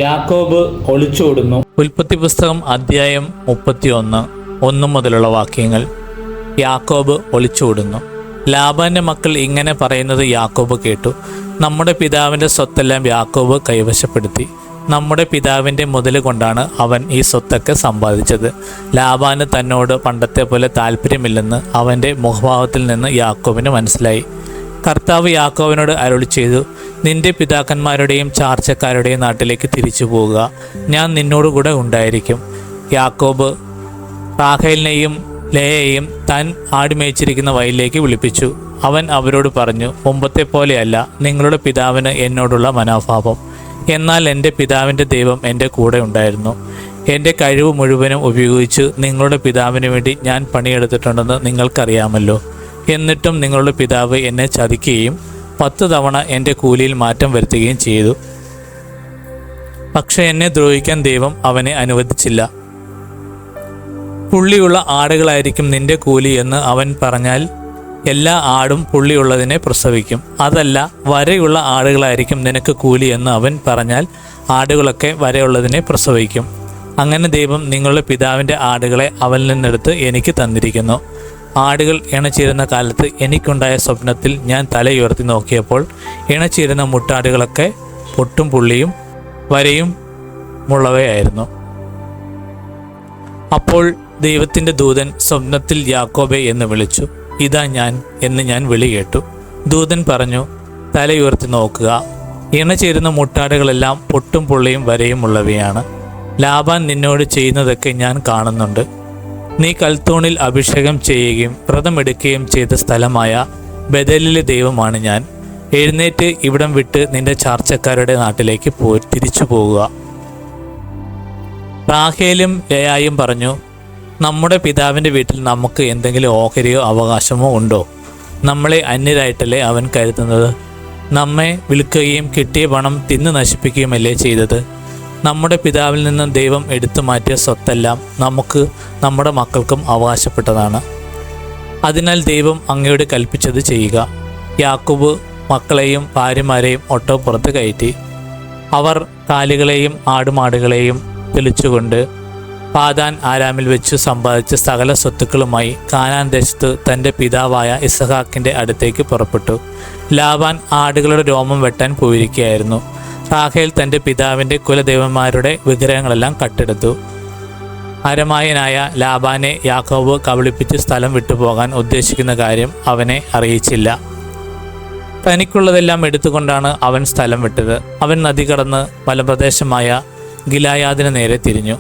യാക്കോബ് ഒളിച്ചോടുന്നു. ഉൽപ്പത്തി പുസ്തകം അധ്യായം 31 1 മുതലുള്ള വാക്യങ്ങൾ. യാക്കോബ് ഒളിച്ചോടുന്നു. ലാബാന്റെ മക്കൾ ഇങ്ങനെ പറയുന്നത് യാക്കോബ് കേട്ടു. നമ്മുടെ പിതാവിൻ്റെ സ്വത്തെല്ലാം യാക്കോബ് കൈവശപ്പെടുത്തി. നമ്മുടെ പിതാവിൻ്റെ മുതൽ കൊണ്ടാണ് അവൻ ഈ സ്വത്തൊക്കെ സമ്പാദിച്ചത്. ലാബാന് തന്നോട് പണ്ടത്തെ പോലെ താല്പര്യമില്ലെന്ന് അവൻ്റെ മുഖഭാവത്തിൽ നിന്ന് യാക്കോബിന് മനസ്സിലായി. കർത്താവ് യാക്കോബിനോട് അരുളി ചെയ്തു, നിന്റെ പിതാക്കന്മാരുടെയും ചാർച്ചക്കാരുടെയും നാട്ടിലേക്ക് തിരിച്ചു പോകുക, ഞാൻ നിന്നോടുകൂടെ ഉണ്ടായിരിക്കും. യാക്കോബ് റാഹേലിനെയും ലേയെയും താൻ ആടുമേച്ചിരിക്കുന്ന വയലിലേക്ക് വിളിപ്പിച്ചു. അവൻ അവരോട് പറഞ്ഞു, മുമ്പത്തെ പോലെയല്ല നിങ്ങളുടെ പിതാവിന് എന്നോടുള്ള മനോഭാവം. എന്നാൽ എൻ്റെ പിതാവിൻ്റെ ദൈവം എൻ്റെ കൂടെ ഉണ്ടായിരുന്നു. എൻ്റെ കഴിവ് മുഴുവനും ഉപയോഗിച്ച് നിങ്ങളുടെ പിതാവിന് വേണ്ടി ഞാൻ പണിയെടുത്തിട്ടുണ്ടെന്ന് നിങ്ങൾക്കറിയാമല്ലോ. എന്നിട്ടും നിങ്ങളുടെ പിതാവ് എന്നെ ചതിക്കുകയും 10 തവണ എൻ്റെ കൂലിയിൽ മാറ്റം വരുത്തുകയും ചെയ്തു. പക്ഷെ എന്നെ ദ്രോഹിക്കാൻ ദൈവം അവനെ അനുവദിച്ചില്ല. പുള്ളിയുള്ള ആടുകളായിരിക്കും നിന്റെ കൂലി എന്ന് അവൻ പറഞ്ഞാൽ എല്ലാ ആടും പുള്ളിയുള്ളതിനെ പ്രസവിക്കും. അതല്ല, വരയുള്ള ആടുകളായിരിക്കും നിനക്ക് കൂലി എന്ന് അവൻ പറഞ്ഞാൽ ആടുകളൊക്കെ വരയുള്ളതിനെ പ്രസവിക്കും. അങ്ങനെ ദൈവം നിങ്ങളുടെ പിതാവിൻ്റെ ആടുകളെ അവനിൽ നിന്നെടുത്ത് എനിക്ക് തന്നിരിക്കുന്നു. ആടുകൾ ഇണചേരുന്ന കാലത്ത് എനിക്കുണ്ടായ സ്വപ്നത്തിൽ ഞാൻ തലയുയർത്തി നോക്കിയപ്പോൾ ഇണചേരുന്ന മുട്ടാടുകളൊക്കെ പൊട്ടും പുള്ളിയും വരയും ഉള്ളവയായിരുന്നു. അപ്പോൾ ദൈവത്തിൻ്റെ ദൂതൻ സ്വപ്നത്തിൽ യാക്കോബെ എന്ന് വിളിച്ചു. ഇതാ ഞാൻ എന്ന് ഞാൻ വിളി കേട്ടു. ദൂതൻ പറഞ്ഞു, തലയുയർത്തി നോക്കുക, ഇണചേരുന്ന മുട്ടാടുകളെല്ലാം പൊട്ടും പുള്ളിയും വരയും ഉള്ളവയാണ്. ലാബാൻ നിന്നോട് ചെയ്യുന്നതൊക്കെ ഞാൻ കാണുന്നുണ്ട്. നീ കൽത്തൂണിൽ അഭിഷേകം ചെയ്യുകയും വ്രതമെടുക്കുകയും ചെയ്ത സ്ഥലമായ ബേഥേലിലെ ദൈവമാണ് ഞാൻ. എഴുന്നേറ്റ് ഇവിടം വിട്ട് നിന്റെ ചാർച്ചക്കാരുടെ നാട്ടിലേക്ക് തിരിച്ചു പോകുക. റാഹേലും ലേയായും പറഞ്ഞു, നമ്മുടെ പിതാവിൻ്റെ വീട്ടിൽ നമുക്ക് എന്തെങ്കിലും ഓഹരിയോ അവകാശമോ ഉണ്ടോ? നമ്മളെ അന്യരായിട്ടല്ലേ അവൻ കരുതുന്നത്. നമ്മെ വിൽക്കുകയും കിട്ടിയ പണം തിന്ന് നശിപ്പിക്കുകയുമല്ലേ ചെയ്തത്. നമ്മുടെ പിതാവിൽ നിന്ന് ദൈവം എടുത്തു മാറ്റിയ സ്വത്തെല്ലാം നമുക്ക് നമ്മുടെ മക്കൾക്കും അവകാശപ്പെട്ടതാണ്. അതിനാൽ ദൈവം അങ്ങയോട് കൽപ്പിച്ചത് ചെയ്യുക. യാക്കോബ് മക്കളെയും ഭാര്യമാരെയും ഒട്ടകപ്പുറത്ത് കയറ്റി. അവർ കാലികളെയും ആടുമാടുകളെയും തെളിച്ചുകൊണ്ട് പാദാൻ ആരാമിൽ വെച്ച് സമ്പാദിച്ച സകല സ്വത്തുക്കളുമായി കാനാൻ ദേശത്ത് തൻ്റെ പിതാവായ ഇസഹാക്കിൻ്റെ അടുത്തേക്ക് പുറപ്പെട്ടു. ലാബാൻ ആടുകളുടെ രോമം വെട്ടാൻ പോയിരിക്കുകയായിരുന്നു. റാഹേൽ തൻ്റെ പിതാവിൻ്റെ കുലദേവന്മാരുടെ വിഗ്രഹങ്ങളെല്ലാം കട്ടെടുത്തു. അരമായനായ ലാബാനെ യാക്കോബ് കബളിപ്പിച്ച് സ്ഥലം വിട്ടുപോകാൻ ഉദ്ദേശിക്കുന്ന കാര്യം അവനെ അറിയിച്ചില്ല. തനിക്കുള്ളതെല്ലാം എടുത്തുകൊണ്ടാണ് അവൻ സ്ഥലം വിട്ടത്. അവൻ നദി കടന്ന് മലപ്രദേശമായ ഗിലായാദിന് നേരെ തിരിഞ്ഞു.